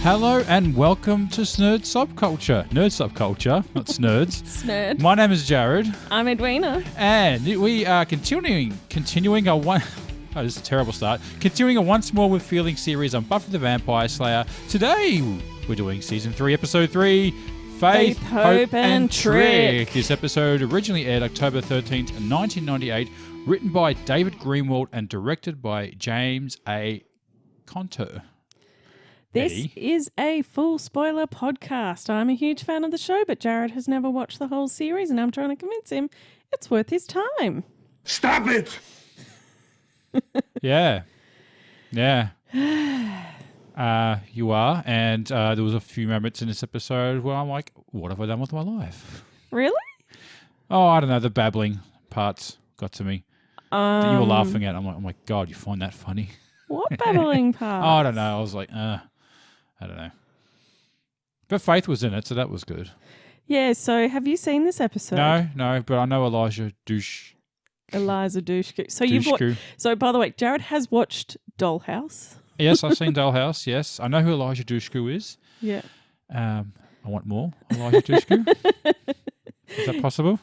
Hello and welcome to Nerd Subculture. Nerd Subculture, not Snerds. Snerd. My name is Jared. I'm Edwina. And we are continuing our one... Oh, this is a terrible start. Continuing a Once More with Feeling series on Buffy the Vampire Slayer. Today, we're doing Season 3, Episode 3, Faith, Hope and Trick. This episode originally aired October 13th, 1998, written by David Greenwald and directed by James A. Conter. This is a full spoiler podcast. I'm a huge fan of the show, but Jared has never watched the whole series, and I'm trying to convince him it's worth his time. Stop it! Yeah. You are. And there was a few moments in this episode where I'm like, what have I done with my life? Really? Oh, I don't know. The babbling parts got to me. That you were laughing at. I'm like, oh my God, you find that funny? What babbling part? Oh, I don't know. I was like, I don't know. But Faith was in it, so that was good. Yeah, so have you seen this episode? No, but I know Eliza Dushku. So you've watched. So by the way, Jared has watched Dollhouse. Yes, I've seen Dollhouse. Yes, I know who Eliza Dushku is. Yeah. I want more Eliza Dushku. Is that possible?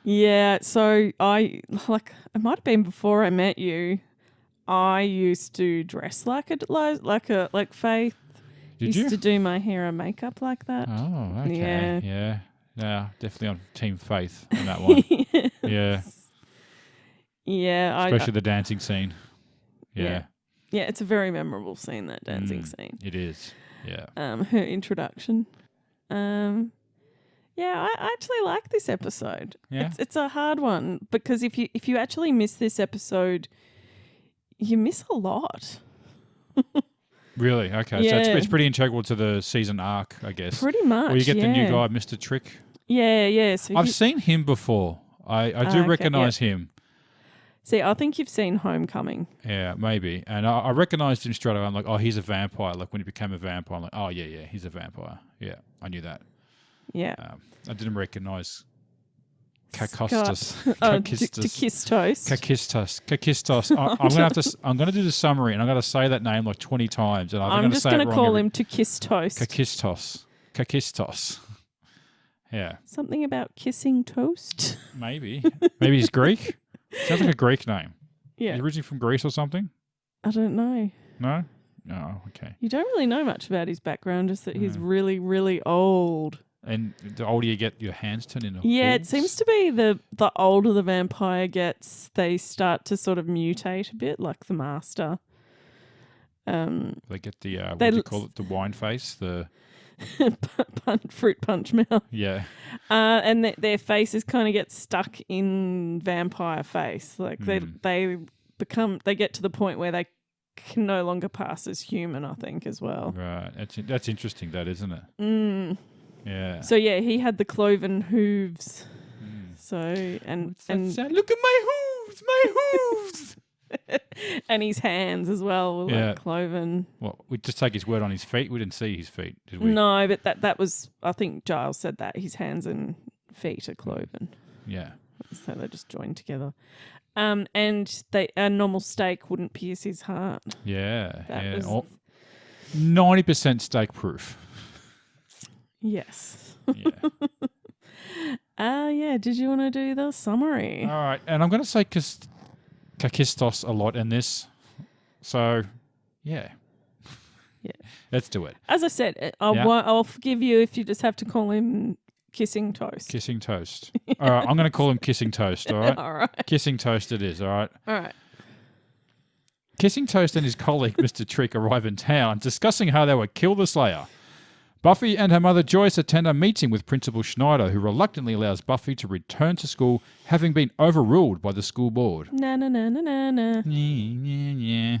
Yeah. So it might have been before I met you. I used to dress like Faith. Did you? Used to do my hair and makeup like that. Oh, okay. Yeah, definitely on Team Faith on that one. Yeah. Yeah. Especially the dancing scene. Yeah. Yeah, it's a very memorable scene, that dancing scene. It is. Yeah. Her introduction. Yeah, I actually like this episode. Yeah. It's a hard one because if you actually miss this episode, you miss a lot. Really? Okay. Yeah. So it's pretty integral to the season arc, I guess. Pretty much. Or you get the new guy, Mr. Trick. Yeah. So I've seen him before. I do recognize him. See, I think you've seen Homecoming. Yeah, maybe. And I recognized him straight away. I'm like, oh, he's a vampire. Like when he became a vampire, I'm like, oh, yeah, he's a vampire. Yeah, I knew that. Yeah. I didn't recognize Kakistos. Kakistos. I'm gonna do the summary, and I'm gonna say that name like 20 times, and I'm just gonna call him to kiss toast. Kakistos. Yeah. Something about kissing toast. Maybe he's Greek. Sounds like a Greek name. Yeah. He's originally from Greece or something. I don't know. No. Oh, okay. You don't really know much about his background, just that he's really, really old. And the older you get, your hands turn into Yeah, hooves. it seems to be the older the vampire gets, they start to sort of mutate a bit, like the master. They get the what do you call it? The wine face, the fruit punch mouth. Yeah. And their faces kind of get stuck in vampire face. Like they get to the point where they can no longer pass as human, I think, as well. Right. That's interesting, that, isn't it? Mm. Yeah. So yeah, he had the cloven hooves. So and look at my hooves, and his hands as well were like cloven. Well, we just take his word on his feet. We didn't see his feet, did we? No, but that was, I think Giles said that his hands and feet are cloven. Yeah. So they're just joined together. And a normal stake wouldn't pierce his heart. Yeah. That was 90% stake proof. Yes. Yeah. Did you want to do the summary? All right. And I'm going to say Kakistos a lot in this. So, yeah. Yeah. Let's do it. As I said, I'll forgive you if you just have to call him Kissing Toast. Kissing Toast. All right. I'm going to call him Kissing Toast, all right? All right. Kissing Toast it is, all right? All right. Kissing Toast and his colleague, Mr. Trick, arrive in town, discussing how they would kill the Slayer. Buffy and her mother Joyce attend a meeting with Principal Schneider, who reluctantly allows Buffy to return to school, having been overruled by the school board. Na na na na na na. Yeah.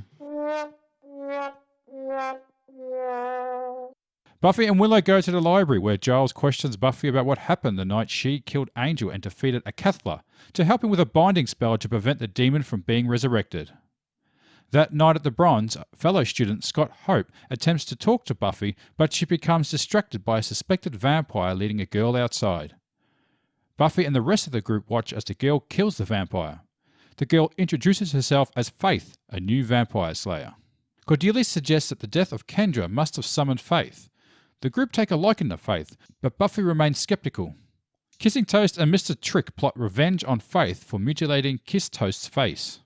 Buffy and Willow go to the library, where Giles questions Buffy about what happened the night she killed Angel and defeated a Cathler, to help him with a binding spell to prevent the demon from being resurrected. That night at the Bronze, fellow student Scott Hope attempts to talk to Buffy, but she becomes distracted by a suspected vampire leading a girl outside. Buffy and the rest of the group watch as the girl kills the vampire. The girl introduces herself as Faith, a new vampire slayer. Cordelia suggests that the death of Kendra must have summoned Faith. The group take a liking to Faith, but Buffy remains skeptical. Kissing Toast and Mr. Trick plot revenge on Faith for mutilating Kiss Toast's face.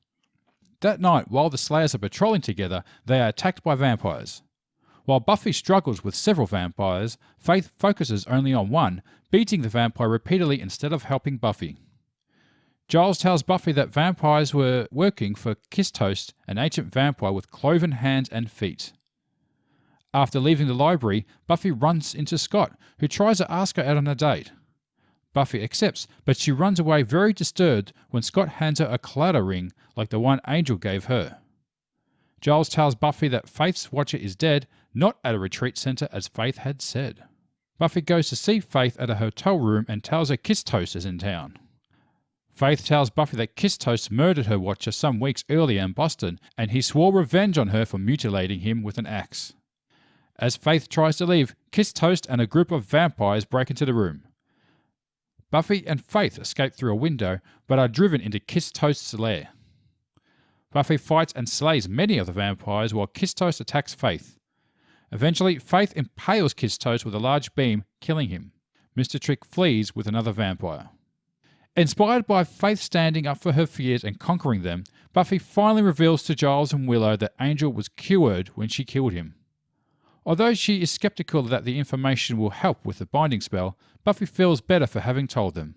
That night, while the Slayers are patrolling together, they are attacked by vampires. While Buffy struggles with several vampires, Faith focuses only on one, beating the vampire repeatedly instead of helping Buffy. Giles tells Buffy that vampires were working for Kiss Toast, an ancient vampire with cloven hands and feet. After leaving the library, Buffy runs into Scott, who tries to ask her out on a date. Buffy accepts, but she runs away very disturbed when Scott hands her a clouder ring like the one Angel gave her. Giles tells Buffy that Faith's watcher is dead, not at a retreat center as Faith had said. Buffy goes to see Faith at a hotel room and tells her Kiss Toast is in town. Faith tells Buffy that Kiss Toast murdered her watcher some weeks earlier in Boston, and he swore revenge on her for mutilating him with an axe. As Faith tries to leave, Kiss Toast and a group of vampires break into the room. Buffy and Faith escape through a window, but are driven into Kiss Toast's lair. Buffy fights and slays many of the vampires while Kiss Toast attacks Faith. Eventually, Faith impales Kiss Toast with a large beam, killing him. Mr. Trick flees with another vampire. Inspired by Faith standing up for her fears and conquering them, Buffy finally reveals to Giles and Willow that Angel was cured when she killed him. Although she is skeptical that the information will help with the binding spell, Buffy feels better for having told them.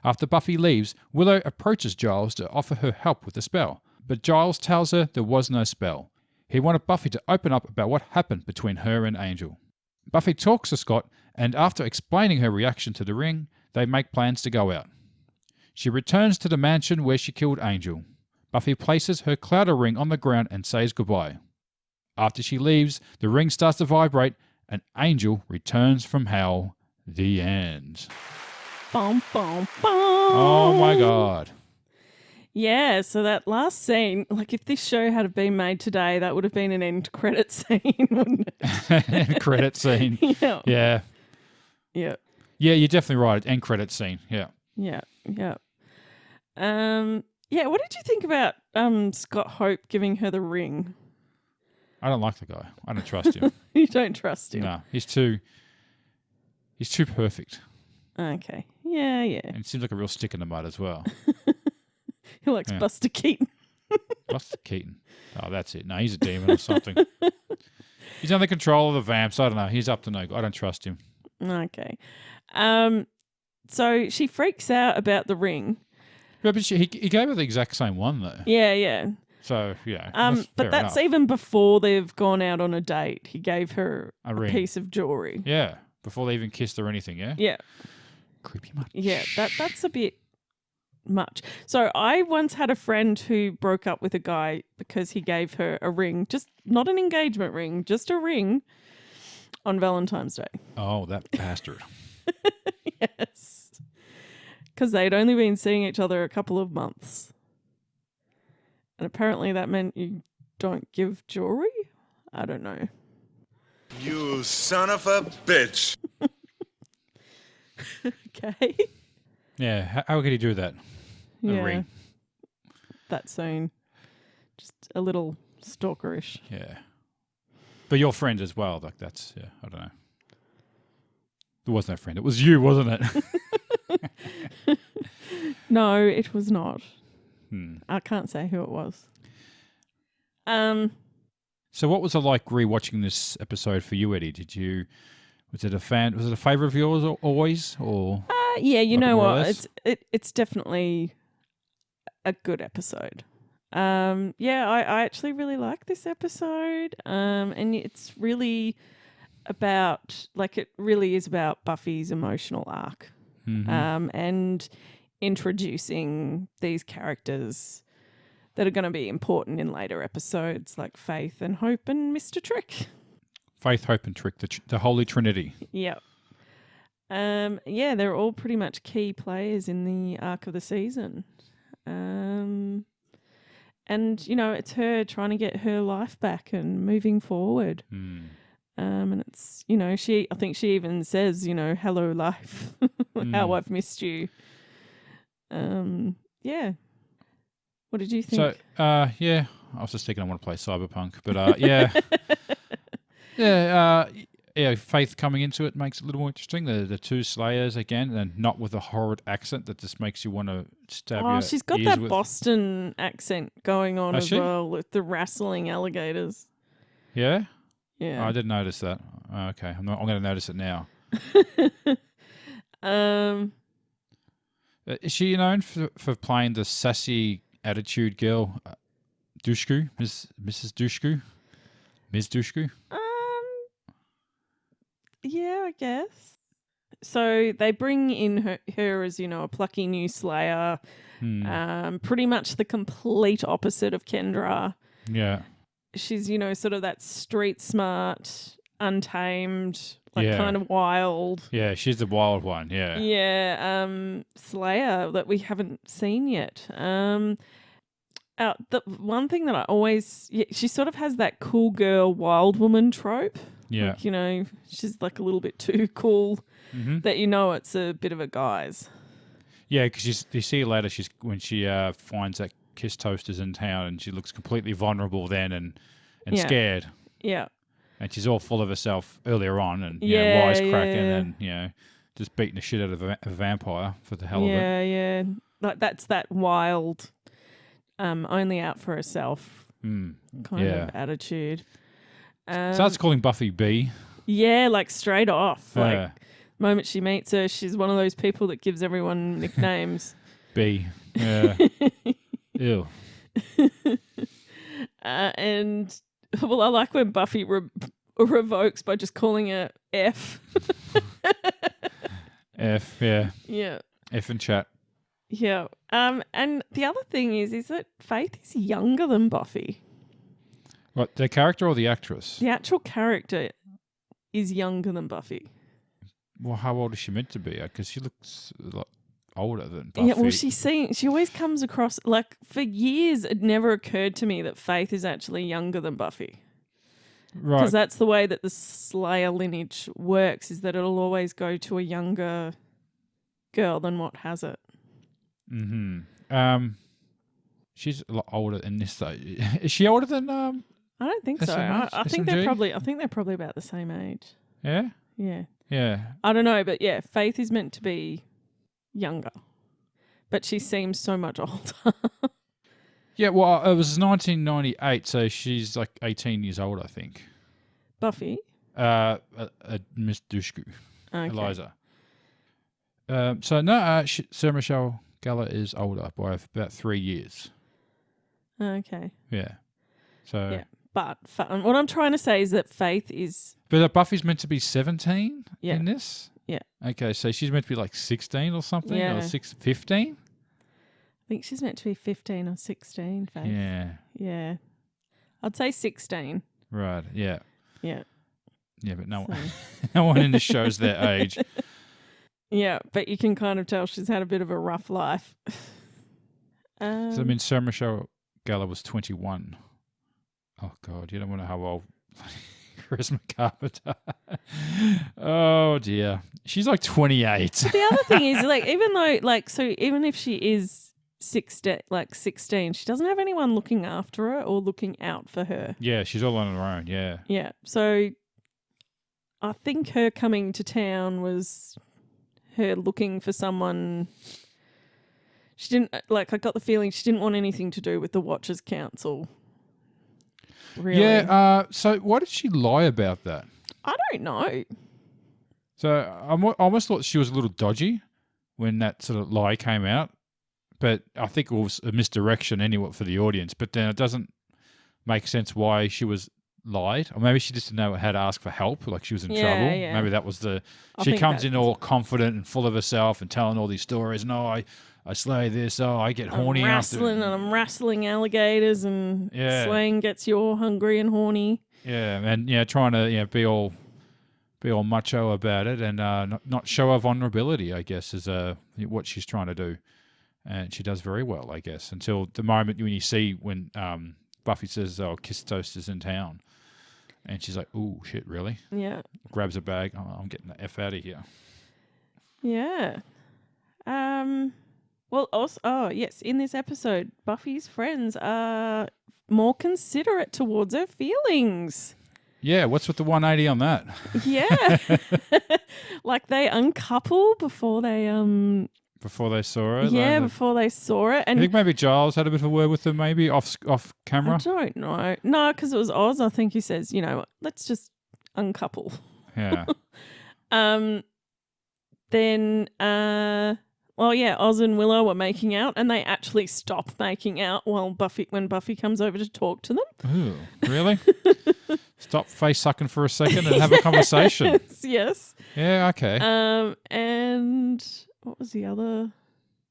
After Buffy leaves, Willow approaches Giles to offer her help with the spell, but Giles tells her there was no spell. He wanted Buffy to open up about what happened between her and Angel. Buffy talks to Scott, and after explaining her reaction to the ring, they make plans to go out. She returns to the mansion where she killed Angel. Buffy places her clouder ring on the ground and says goodbye. After she leaves, the ring starts to vibrate, and Angel returns from hell. The end. Bum, bum, bum. Oh my god. Yeah, so that last scene, like if this show had been made today, that would have been an end credit scene, wouldn't it? End credit scene. Yeah. Yeah. Yeah. Yeah, you're definitely right. End credit scene. Yeah. Yeah. Yeah. Yeah, what did you think about Scott Hope giving her the ring? I don't like the guy. I don't trust him. You don't trust him? No, he's too perfect. Okay. Yeah, yeah. And he seems like a real stick in the mud as well. He likes Buster Keaton. Buster Keaton. Oh, that's it. No, he's a demon or something. He's under control of the vamps. I don't know. He's up to no good. I don't trust him. Okay. So she freaks out about the ring. Yeah, but he gave her the exact same one, though. Yeah, yeah. So, yeah. But that's even before they've gone out on a date. He gave her a piece of jewelry. Yeah. Before they even kissed or anything, yeah? Yeah. Creepy much. Yeah, that's a bit much. So I once had a friend who broke up with a guy because he gave her a ring, just not an engagement ring, just a ring on Valentine's Day. Oh, that bastard. Yes. Because they'd only been seeing each other a couple of months. And apparently that meant you don't give jewelry? I don't know. You son of a bitch. Okay. Yeah, how could he do that? A ring. That soon. Just a little stalkerish. Yeah. But your friend as well, like that's, yeah, I don't know. There was no friend. It was you, wasn't it? No, it was not. Hmm. I can't say who it was. So what was it like rewatching this episode for you, Eddie? Was it a favourite of yours always, or? Yeah, you know what? It's definitely a good episode. Yeah, I actually really like this episode. And it's really about, it really is about Buffy's emotional arc. Mm-hmm. And introducing these characters that are going to be important in later episodes, like Faith and Hope and Mr. Trick. Faith, Hope, and Trick, the Holy Trinity. Yeah. Yeah, they're all pretty much key players in the arc of the season. And, it's her trying to get her life back and moving forward. Mm. And it's, I think she even says, hello, life, how I've missed you. Yeah. What did you think? So, yeah, I was just thinking I want to play Cyberpunk, but yeah. Yeah, Faith coming into it makes it a little more interesting. The two Slayers again, and not with a horrid accent that just makes you want to stab your she's got ears that with. Boston accent going on as she? well with the wrestling alligators. Yeah? Yeah. Oh, I didn't notice that. Oh, okay, I'm going to notice it now. Is she known for playing the sassy attitude girl, Dushku, Mrs. Dushku? Ms. Dushku? Yeah, I guess. So they bring in her as, a plucky new Slayer. Pretty much the complete opposite of Kendra. Yeah. She's, sort of that street smart, untamed, kind of wild. Yeah, she's the wild one, yeah. Yeah, Slayer that we haven't seen yet. The one thing that I always... she sort of has that cool girl, wild woman trope. Yeah. She's like a little bit too cool that it's a bit of a guise. Yeah, because you see later when she finds that Kiss Toasters in town and she looks completely vulnerable then and scared. Yeah. And she's all full of herself earlier on and wisecracking and just beating the shit out of a vampire for the hell of it. Yeah. Like that's that wild, only out for herself kind of attitude. Starts calling Buffy B. Yeah, like straight off. Like the moment she meets her, she's one of those people that gives everyone nicknames. B. Yeah. Ew. And I like when Buffy revokes by just calling her F. F, yeah. Yeah. F in chat. Yeah. And the other thing is that Faith is younger than Buffy. What, the character or the actress? The actual character is younger than Buffy. Well, how old is she meant to be? Because she looks a lot older than Buffy. Yeah, well, she always comes across, like, for years it never occurred to me that Faith is actually younger than Buffy. Right. Because that's the way that the Slayer lineage works, is that it'll always go to a younger girl than what has it. Mm-hmm. She's a lot older in this, though. Is she older than... I don't think so. I think they're probably about the same age. Yeah? Yeah. Yeah. I don't know, but yeah, Faith is meant to be younger. But she seems so much older. Yeah, well, it was 1998, so she's like 18 years old, I think. Buffy? Miss Dushku. Okay. Eliza. Sarah Michelle Gellar is older by about 3 years. Okay. Yeah. So... Yeah. But what I'm trying to say is that Faith is... But Buffy's meant to be 17 in this? Yeah. Okay, so she's meant to be like 16 or something? Yeah. Or 15? I think she's meant to be 15 or 16, Faith. Yeah. Yeah. I'd say 16. Right, yeah. Yeah. Yeah, but no one in this show's their age. Yeah, but you can kind of tell she's had a bit of a rough life. Sarah Michelle Gellar was 21. Oh, God, you don't want to know how old Chris McCarver. Oh, dear. She's like 28. But the other thing is, like, even if she is 16, she doesn't have anyone looking after her or looking out for her. Yeah, she's all on her own, yeah. Yeah, so I think her coming to town was her looking for someone. She didn't, I got the feeling she didn't want anything to do with the Watchers Council. Really. Yeah, so why did she lie about that? I don't know. So I almost thought she was a little dodgy when that sort of lie came out, but I think it was a misdirection anyway for the audience. But then it doesn't make sense why she was lied, or maybe she just didn't know how to ask for help, like she was in trouble. Yeah. Maybe that was she comes in all confident and full of herself and telling all these stories. No, I slay this. Oh, I get horny after. I'm wrestling alligators, and slaying gets you all hungry and horny. Yeah, and trying to be all macho about it, and not show her vulnerability, I guess, is what she's trying to do, and she does very well, I guess, until the moment when you see when Buffy says, "Oh, Kiss Toasters in town," and she's like, "Ooh, shit, really?" Yeah. Grabs a bag. Oh, I'm getting the F out of here. Yeah. Well, also, yes, in this episode, Buffy's friends are more considerate towards her feelings. Yeah, what's with the 180 on that? Yeah. Like they uncouple before they Before they saw it? Yeah, before they saw it. And I think maybe Giles had a bit of a word with them, maybe off camera. I don't know. No, because it was Oz. I think he says, let's just uncouple. Yeah. Then, Oz and Willow were making out, and they actually stop making out when Buffy comes over to talk to them. Ooh, really? Stop face sucking for a second and have a conversation. Yes. Yeah. Okay. And what was the other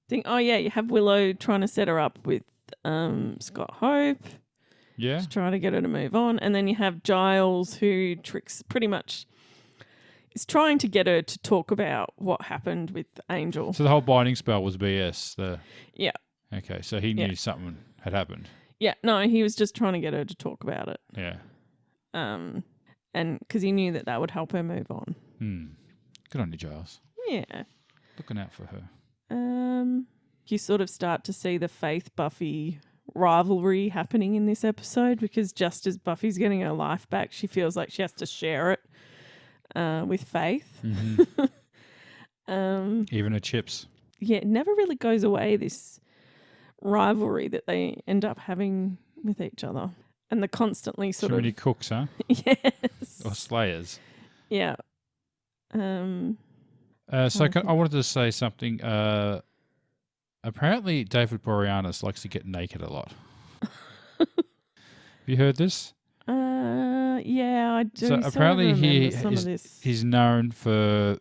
thing? Oh yeah, you have Willow trying to set her up with Scott Hope. Yeah. To try to get her to move on, and then you have Giles who is trying to get her to talk about what happened with Angel. So the whole binding spell was BS. Yeah. Okay, so he knew something had happened. Yeah, no, he was just trying to get her to talk about it. Yeah. And because he knew that would help her move on. Good on you, Giles. Yeah. Looking out for her. You sort of start to see the Faith Buffy rivalry happening in this episode, because just as Buffy's getting her life back, she feels like she has to share it with Faith. Mm-hmm. Even her chips. Yeah, it never really goes away, this rivalry that they end up having with each other. And the constantly sort Too of... many cooks, huh? Yes. Or slayers. Yeah. I wanted to say something. Apparently, David Boreanaz likes to get naked a lot. Have you heard this? Yeah, I do. So apparently he's known for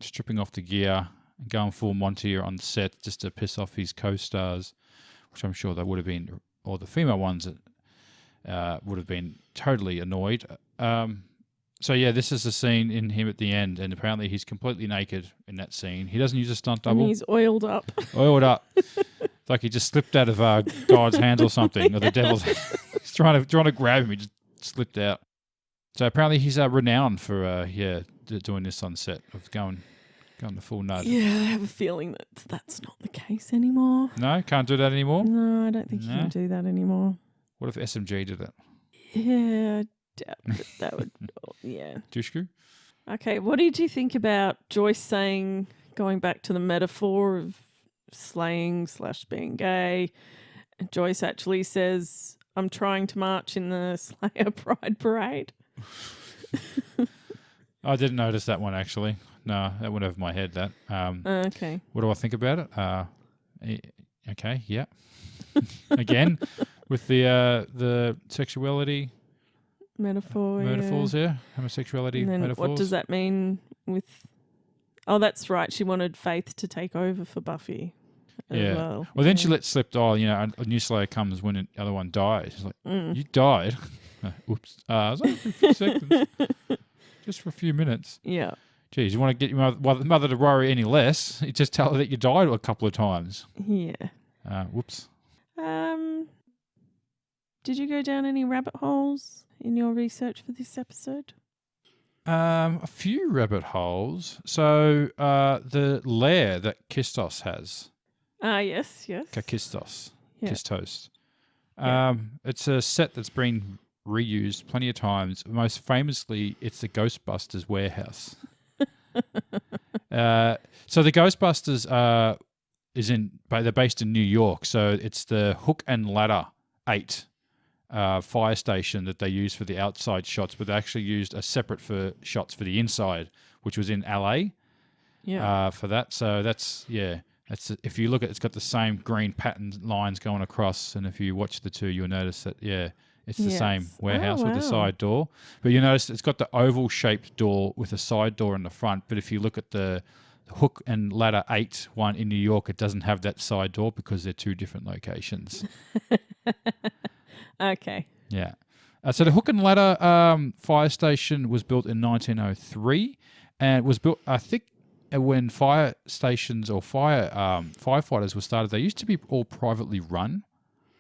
stripping off the gear and going full Monty on set just to piss off his co-stars, which I'm sure they would have been, or the female ones would have been totally annoyed. So yeah, this is a scene in him at the end, and apparently he's completely naked in that scene. He doesn't use a stunt double. And he's oiled up. Oiled up. It's like he just slipped out of God's hands or something, or the devil's. He's trying to grab him. He just slipped out. So apparently he's renowned for doing this on set of going the full nud. Yeah, I have a feeling that's not the case anymore. No, can't do that anymore. No, I don't think you can do that anymore. What if SMG did it? Yeah, that would. Yeah. Dushku? Okay, what did you think about Joyce saying, going back to the metaphor of slaying / being gay? Joyce actually says, "I'm trying to march in the Slayer Pride Parade." I didn't notice that one actually. No, that went over my head. That. Okay. What do I think about it? Okay, yeah. Again, with the sexuality metaphors here, homosexuality and then metaphors. what does that mean with? Oh, that's right. She wanted Faith to take over for Buffy. Well, then she let slip. Oh, a new Slayer comes when the other one dies. She's like, "You died." Oops. It was only for a few seconds, just for a few minutes. Yeah. Geez, you want to get your mother to worry any less? You just tell her that you died a couple of times. Yeah. Whoops. Did you go down any rabbit holes in your research for this episode? A few rabbit holes. So the lair that Kistos has. Yes. Kakistos. Yeah. Kistos. It's a set that's been reused plenty of times. Most famously, it's the Ghostbusters warehouse. So the Ghostbusters they're based in New York. So it's the Hook and Ladder 8 fire station that they use for the outside shots, but they actually used a separate for shots for the inside, which was in LA. Yeah. For that. So that's if you look at it's got the same green pattern lines going across, and if you watch the two, you'll notice that it's the same warehouse with the side door. But you notice it's got the oval shaped door with a side door in the front. But if you look at the Hook and Ladder 8 one in New York, it doesn't have that side door because they're two different locations. Okay. Yeah. So the Hook and Ladder fire station was built in 1903, and it was built, I think, when fire stations or firefighters were started. They used to be all privately run,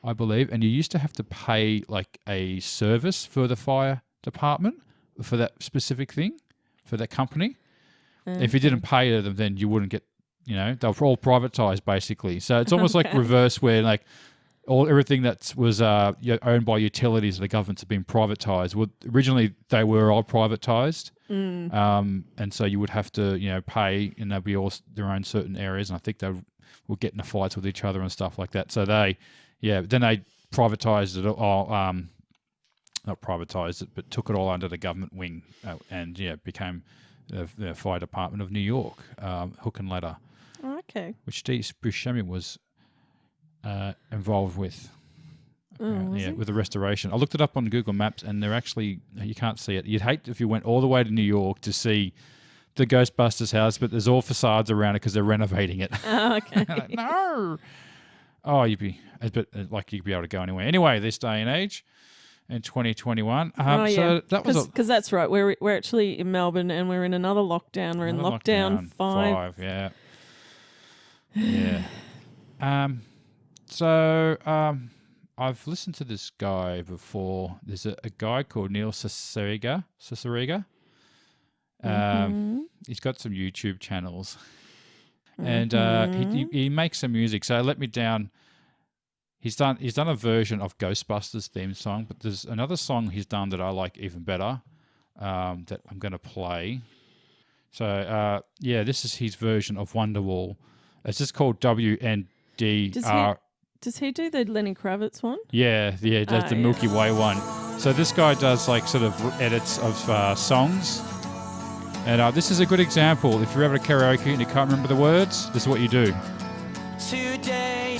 I believe, and you used to have to pay like a service for the fire department for that specific thing, for that company. Okay. If you didn't pay them, then you wouldn't get, they were all privatized basically. So it's almost like reverse where like everything that was owned by utilities of the government have been privatised. Well, originally they were all privatised, and so you would have to pay, and there'd be all their own certain areas, and I think they were getting into fights with each other and stuff like that. So then they privatised it all. Not privatised it, but took it all under the government wing, and became the Fire Department of New York, hook and ladder. Oh, okay. Which Steve Buscemi was involved with. With the restoration. I looked it up on Google Maps, and they're actually, you can't see it. You'd hate if you went all the way to New York to see the Ghostbusters house, but there's all facades around it because they're renovating it. Oh, okay. No. Oh, you'd be able to go anywhere. Anyway, this day and age, in 2021. So that was because that's right. We're actually in Melbourne, and we're in another lockdown. We're in lockdown 5. Yeah. Yeah. I've listened to this guy before. There's a guy called Neil Cicierega. He's got some YouTube channels, and he makes some music. So let me down. He's done a version of Ghostbusters theme song, but there's another song he's done that I like even better, that I'm going to play. So this is his version of Wonderwall. It's just called WNDR. Does he do the Lenny Kravitz one? Yeah, he does the Milky Way one. So this guy does like sort of edits of songs. And this is a good example. If you're ever at karaoke and you can't remember the words, this is what you do. Today,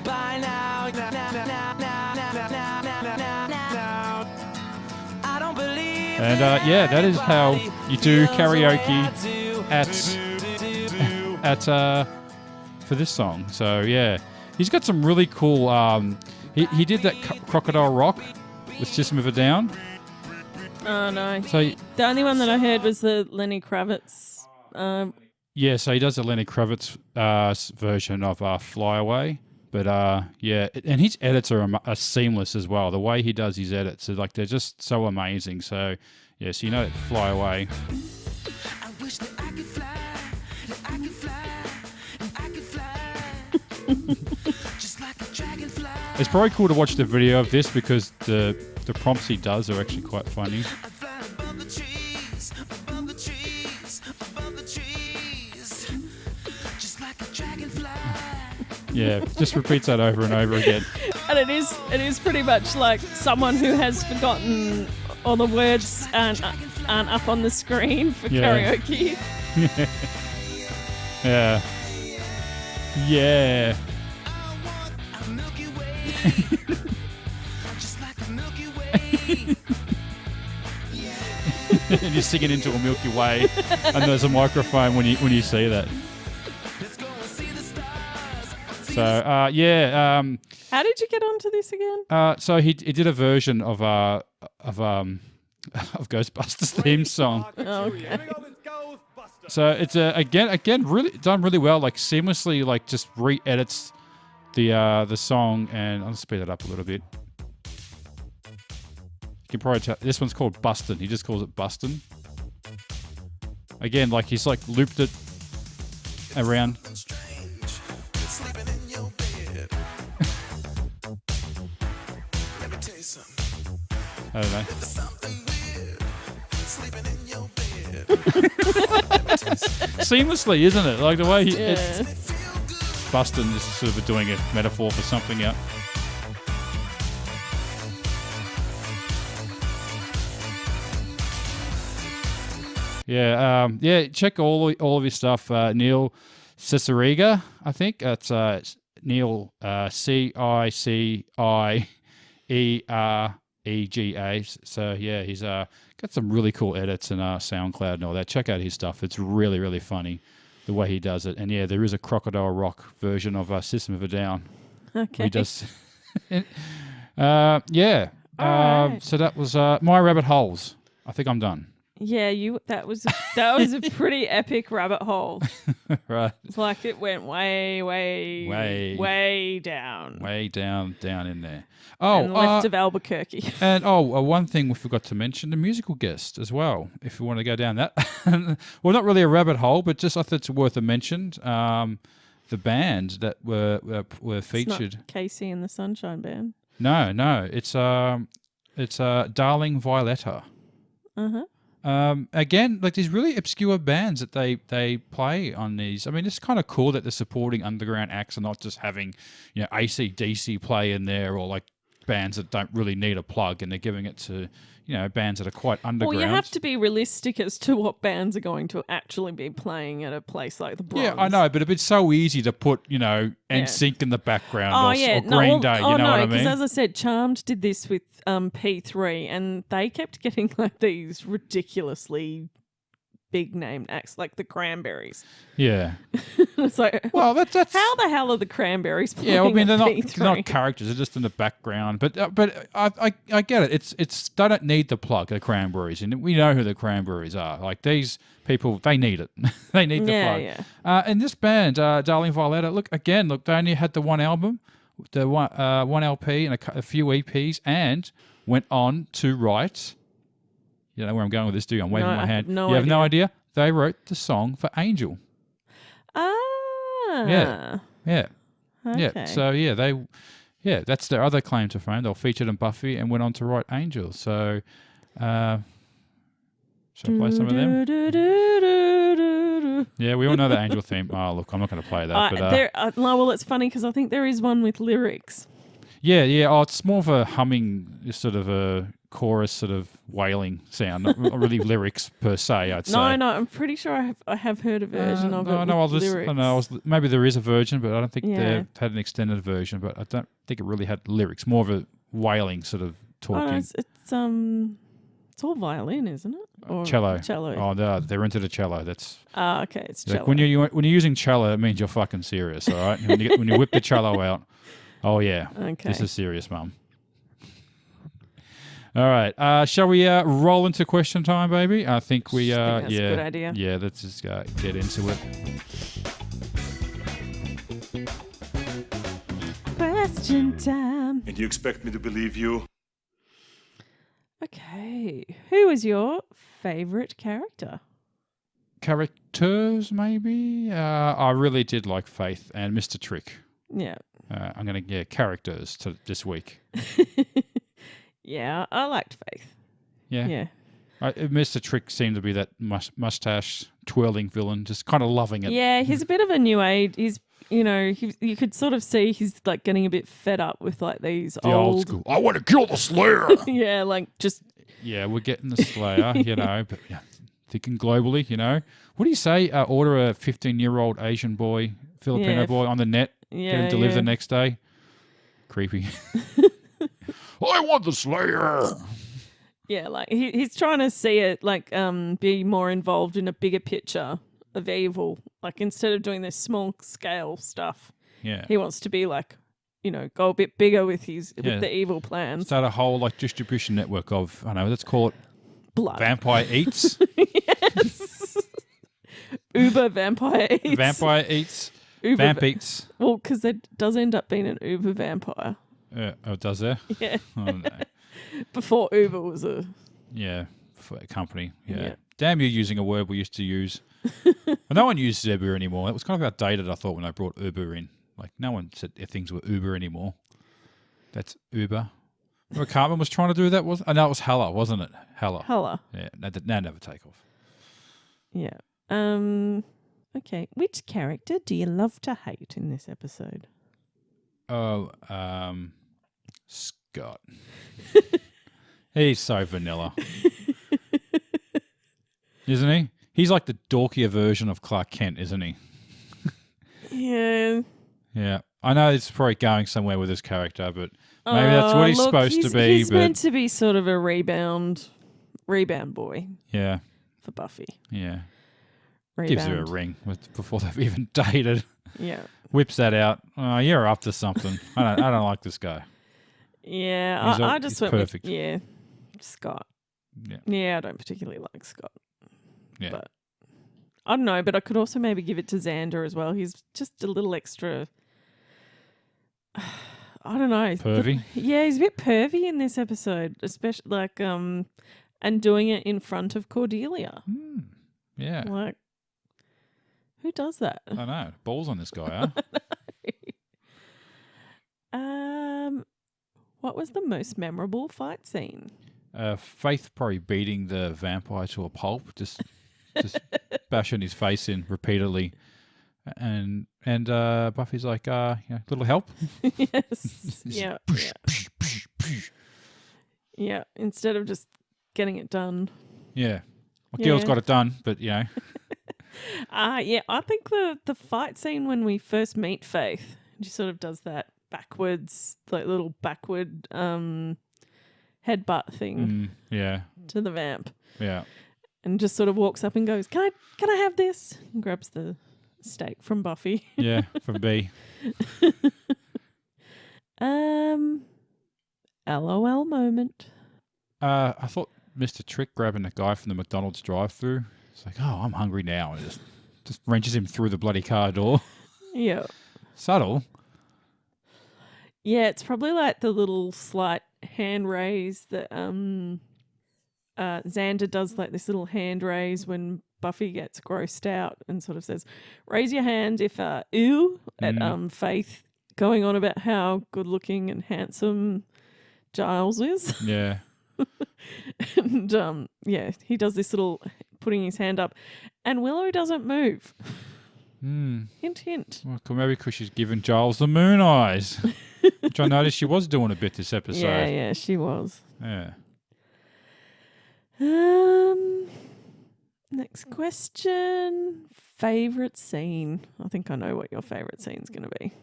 by now, I don't believe. And that is how you do karaoke for this song. So yeah, he's got some really cool. He did that Crocodile Rock with System of a Down. Oh no! So the only one that I heard was the Lenny Kravitz. So he does the Lenny Kravitz version of Fly Away. But and his edits are seamless as well. The way he does his edits, they're just so amazing. So so Fly Away. I wish that I could fly, I could fly, I could fly, just like a dragonfly. It's probably cool to watch the video of this because the prompts he does are actually quite funny. I fly above the trees, above the trees, above the trees, just like a dragonfly. Yeah, just repeats that over and over again. And it is pretty much like someone who has forgotten all the words aren't up on the screen for karaoke. Yeah. Yeah. A Milky Way, just like a Milky Way. And you're singing into a Milky Way, and there's a microphone when you see that. Let's go and see the stars. So How did you get onto this again? so he did a version of Ghostbusters theme song. Oh, okay. So it's again really done really well, like seamlessly, like just re-edits the song, and I'll speed it up a little bit. You can probably tell this one's called Bustin'. He just calls it Bustin'. Again, like he's like looped it around. I don't know. Seamlessly, isn't it? Like the way Bustin' is sort of doing a metaphor for something out. Check all of his stuff. Neil Cicierega, I think that's Neil Cicierega. So he's got some really cool edits and SoundCloud and all that. Check out his stuff. It's really, really funny the way he does it. And there is a Crocodile Rock version of System of a Down. Okay. He does. So that was my rabbit holes. I think I'm done. Yeah, that was a pretty epic rabbit hole. Right. It's like it went way down. Way down in there. And left of Albuquerque. And one thing we forgot to mention, the musical guest as well, if you want to go down that. Well, not really a rabbit hole, but just I thought it's worth a mention. The band that were featured. It's not Casey and the Sunshine Band. No, it's Darling Violetta. Uh-huh. Again, like these really obscure bands that they play on these. I mean, it's kind of cool that they're supporting underground acts and not just having, AC/DC play in there or like bands that don't really need a plug, and they're giving it to, bands that are quite underground. Well, you have to be realistic as to what bands are going to actually be playing at a place like the Bronx. Yeah, I know, but it'd be so easy to put, NSYNC in the background or Green Day, you know what I mean? Because as I said, Charmed did this with P3, and they kept getting like these ridiculously big name acts, like the Cranberries. Yeah. It's like, well, that's how the hell are the Cranberries playing? Yeah, I mean they're P3? not characters; they're just in the background. But I get it. It's they don't need the plug, the Cranberries, and we know who the Cranberries are. Like these people, they need it. They need the plug. Yeah. And this band, Darling Violetta, look, they only had the one album, the one LP, and a few EPs, and went on to write. You know where I'm going with this, do you? I'm waving my hand. You have no idea? They wrote the song for Angel. Ah. Yeah. Okay. Yeah. So, that's their other claim to fame. They were featured in Buffy and went on to write Angel. So, shall I play some of them? Yeah, we all know the Angel theme. Oh, look, I'm not going to play that. Well, it's funny because I think there is one with lyrics. Yeah. Oh, it's more of a humming, sort of a chorus, sort of wailing sound, not really lyrics per se. I'd say. No, I'm pretty sure I have heard a version of it. Lyrics. Maybe there is a version, but I don't think they've had an extended version. But I don't think it really had lyrics. More of a wailing sort of talking. It's all violin, isn't it? Or cello. Oh, they're into the cello. That's okay. It's cello. Like when you're using cello, it means you're fucking serious. All right. when you whip the cello out, oh yeah, okay, this is serious, Mum. All right. Shall we roll into question time, baby? I think we that's a good idea. Yeah, let's just get into it. Question time. And you expect me to believe you? Okay. Who is your favourite character? Characters, maybe? I really did like Faith and Mr. Trick. Yeah. I'm going to characters this week. Yeah, I liked Faith. Yeah. Mr. Trick seemed to be that mustache twirling villain, just kind of loving it. Yeah, he's a bit of a new age. He's, you could sort of see he's like getting a bit fed up with like these old school. I want to kill the Slayer. Yeah, like just. Yeah, we're getting the Slayer, but thinking globally, What do you say? Order a 15-year-old Asian boy, Filipino boy on the net, get him delivered the next day. Creepy. I want the Slayer. Yeah, like he's trying to see it like be more involved in a bigger picture of evil. Like instead of doing this small scale stuff, he wants to be like, go a bit bigger with with the evil plans. Start a whole like distribution network of, I don't know, let's call it blood. Vampire Eats. Yes. Uber Vampire Eats. Vampire Eats. Vamp Eats. Well, because it does end up being an Uber vampire. Does there? Yeah. Oh, no. Before Uber was a company. Yeah. Damn, you're using a word we used to use. Well, no one uses Uber anymore. It was kind of outdated, I thought, when I brought Uber in. Like, no one said things were Uber anymore. That's Uber. Remember Cartman was trying to do that? No, it was Hella, wasn't it? Hella. Yeah, now never take off. Yeah. Okay. Which character do you love to hate in this episode? Oh, Scott. He's so vanilla. Isn't he? He's like the dorkier version of Clark Kent, isn't he? Yeah. Yeah. I know it's probably going somewhere with his character, but maybe that's what he's supposed to be. He's meant to be sort of a rebound boy. Yeah. For Buffy. Yeah. Rebound. Gives her a ring before they've even dated. Yeah. Whips that out. Oh, you're up to something. I don't like this guy. Yeah, I just went perfect. with Scott. Yeah, I don't particularly like Scott. Yeah. But I don't know, but I could also maybe give it to Xander as well. He's just a little extra. I don't know. Pervy? He's a bit pervy in this episode, especially and doing it in front of Cordelia. Yeah. Like, who does that? I know. Balls on this guy, huh? What was the most memorable fight scene? Faith probably beating the vampire to a pulp, just bashing his face in repeatedly, and Buffy's like, little help. Yes. Yeah. Yeah. Instead of just getting it done. Yeah. My girl's got it done, but I think the fight scene when we first meet Faith, she sort of does that backwards, like little backward headbutt thing to the vamp. Yeah. And just sort of walks up and goes, Can I have this? And grabs the steak from Buffy. Yeah, from B. LOL moment. I thought Mr. Trick grabbing the guy from the McDonald's drive-thru. It's like, I'm hungry now. And just wrenches him through the bloody car door. Yeah. Subtle. Yeah, it's probably like the little slight hand raise that Xander does, like this little hand raise when Buffy gets grossed out and sort of says, raise your hand if ew at Faith, going on about how good looking and handsome Giles is. Yeah. And he does this little putting his hand up and Willow doesn't move. Hint, hint. Well, maybe because she's giving Giles the moon eyes, which I noticed she was doing a bit this episode. Yeah, she was. Yeah. Next question. Favorite scene. I think I know what your favorite scene's going to be.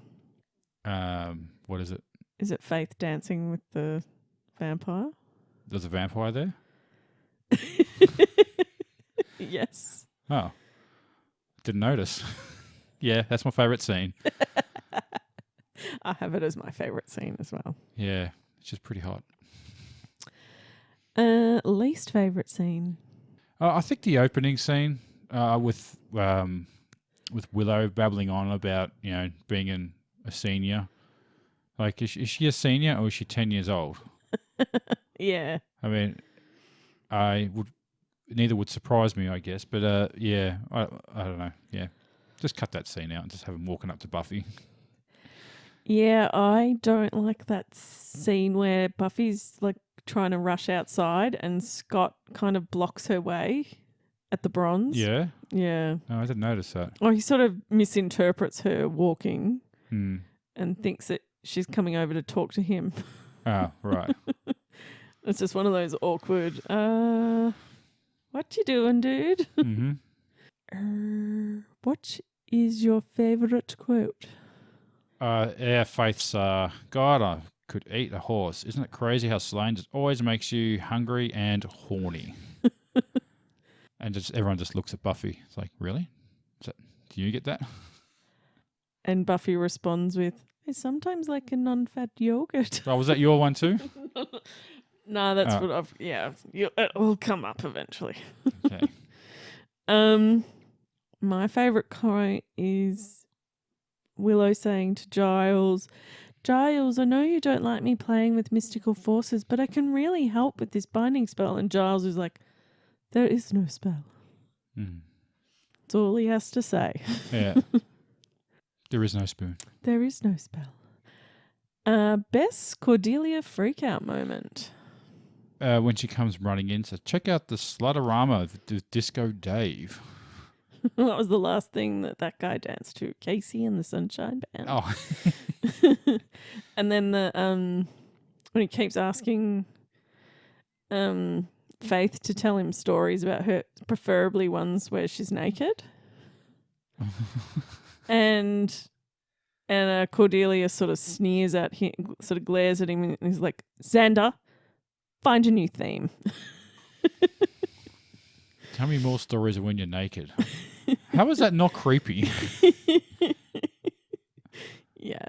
What is it? Is it Faith dancing with the vampire? There's a vampire there? Yes. Oh. Didn't notice. Yeah, that's my favourite scene. I have it as my favourite scene as well. Yeah, it's just pretty hot. Least favourite scene? I think the opening scene with Willow babbling on about, being a senior. Like, is she a senior or is she 10 years old? Yeah. I mean, neither would surprise me, I guess. But, I don't know. Yeah. Just cut that scene out and just have him walking up to Buffy. Yeah, I don't like that scene where Buffy's like trying to rush outside and Scott kind of blocks her way at the bronze. Yeah? Yeah. Oh, I didn't notice that. Or he sort of misinterprets her walking and thinks that she's coming over to talk to him. Oh, right. It's just one of those awkward, what you doing, dude? Mm-hmm. What is your favourite quote? Faith's, God, I could eat a horse. Isn't it crazy how slaying just always makes you hungry and horny? And everyone just looks at Buffy. It's like, really? Do you get that? And Buffy responds with, I sometimes like a non-fat yogurt. Oh, was that your one too? No, that's what I've... Yeah, it'll come up eventually. Okay. My favourite quote is Willow saying to Giles, Giles, I know you don't like me playing with mystical forces, but I can really help with this binding spell. And Giles is like, there is no spell. That's all he has to say. Yeah. There is no spoon. There is no spell. Best Cordelia freakout moment. When she comes running in, so check out the Slutterama of Disco Dave. That was the last thing that guy danced to. Casey and the Sunshine Band. Oh. And then when he keeps asking Faith to tell him stories about her, preferably ones where she's naked. and Cordelia sort of sneers at him, sort of glares at him, and he's like, Xander, find a new theme. Tell me more stories of when you're naked. How is that not creepy? Yeah.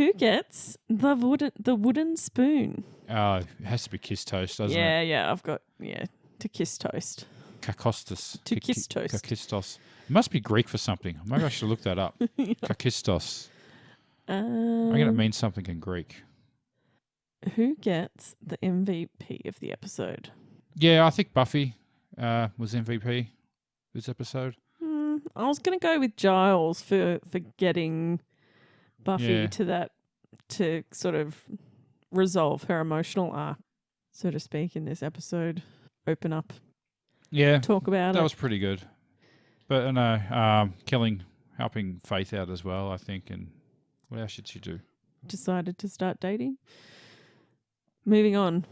Who gets the wooden spoon? It has to be Kiss Toast, doesn't it? Yeah. I've got to kiss toast. Kakostos. To kiss toast. Kakistos. It must be Greek for something. Maybe I should look that up. Kakistos. I'm going to mean something in Greek. Who gets the MVP of the episode? Yeah, I think Buffy was MVP this episode. I was going to go with Giles for getting Buffy to sort of resolve her emotional arc, so to speak, in this episode. Open up. Yeah. Talk about it. That was pretty good. But, helping Faith out as well, I think. And what else should she do? Decided to start dating. Moving on.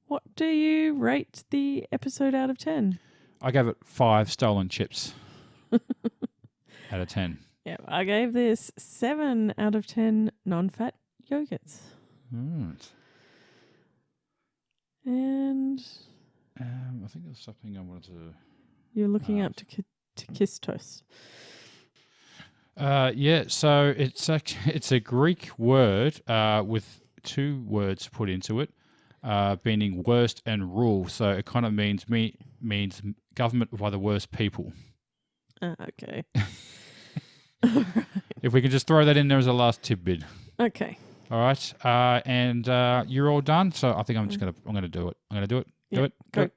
What do you rate the episode out of 10? I gave it 5 stolen chips out of 10. Yeah, I gave this 7 out of 10 non-fat yogurts. Right. And I think there's something I wanted to... You're looking up to kiss toast. So it's a Greek word with 2 words put into it, meaning worst and rule. So it kind of means government by the worst people. Okay. If we can just throw that in there as a last tidbit. Okay. All right. And you're all done. So I think I'm gonna do it. I'm gonna do it. Do it. Go.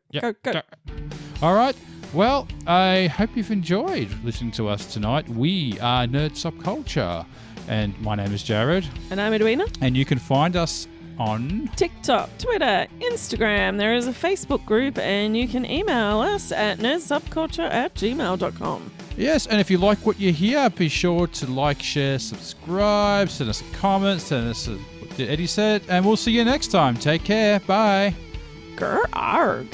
All right. Well, I hope you've enjoyed listening to us tonight. We are Nerd Subculture, and my name is Jared. And I'm Edwina. And you can find us on TikTok, Twitter, Instagram. There is a Facebook group, and you can email us at nerdsubculture@gmail.com. Yes, and if you like what you hear, be sure to like, share, subscribe, send us a comment, send us what Eddie said, and we'll see you next time. Take care. Bye. Grr-arg.